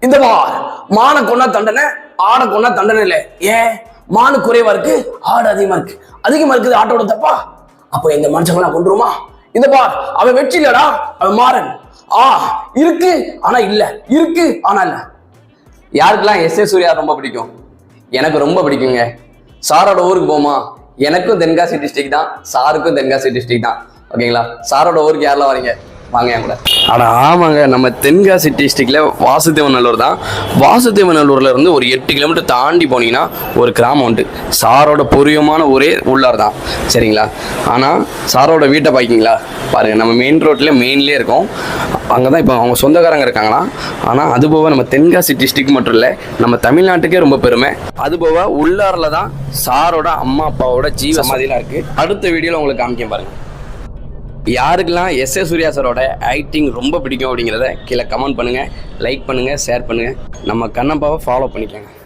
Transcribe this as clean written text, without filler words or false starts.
இந்த மானை கொண்டா தண்டனை, ஆடை கொண்டா தண்டனை இல்லை. ஏன்? மானு குறைவா இருக்கு, ஆடு அதிகமா இருக்கு. அதிகமா இருக்குது ஆட்டோட தப்பா? அப்ப இந்த மனுஷங்களாம் கொண்டுருமா? இந்த அவன் வெற்றி இல்லடா, அவன் மாறன். இருக்கு ஆனா இல்ல, இருக்கு ஆனா இல்ல. யாருக்கெல்லாம் எஸ். ஏ. சூர்யா ரொம்ப பிடிக்கும்? எனக்கு ரொம்ப பிடிக்குங்க. சாரோட ஊருக்கு போமா? எனக்கும் தென்காசி டிஸ்ட்ரிக்ட் தான், சாருக்கும் தென்காசி டிஸ்ட்ரிக்ட் தான். ஓகேங்களா? சாரோட ஊருக்கு யாரெல்லாம் வரீங்க? வாங்க என் கூட. ஆமாங்க, நம்ம தென்காசி டிஸ்ட்ரிக்ட்ல வாசுதேவநல்லூர் தான். வாசுதேவநல்லூர்ல இருந்து ஒரு 8 கிலோமீட்டர் தாண்டி போனீங்கன்னா ஒரு கிராமம் உண்டு. சாரோட பொரியமான ஊரே உள்ளார் தான். சரிங்களா? ஆனால் சாரோட வீட்டை பார்க்கிங்களா? பாருங்கள், நம்ம மெயின் ரோட்லேயே மெயின்லேயே இருக்கோம். அங்கே தான் இப்போ அவங்க சொந்தக்காரங்க இருக்காங்களா. ஆனால் அதுபோக நம்ம தென்காசி டிஸ்ட்ரிக்ட் மட்டும் இல்லை, நம்ம தமிழ்நாட்டுக்கே ரொம்ப பெருமை. அதுபோக உள்ளாரில் தான் சாரோட அம்மா அப்பாவோட ஜீவ சமாதிலாம் இருக்குது. அடுத்த வீடியோவில் உங்களுக்கு காமிக்க பாருங்கள். யாருக்கெல்லாம் எஸ். ஏ. சூர்யா சாரோட ஆக்டிங் ரொம்ப பிடிக்கும் அப்படிங்கிறத கீழே கமெண்ட் பண்ணுங்கள், லைக் பண்ணுங்கள், ஷேர் பண்ணுங்கள். நம்ம கண்ணப்பாவை ஃபாலோ பண்ணிக்கோங்க.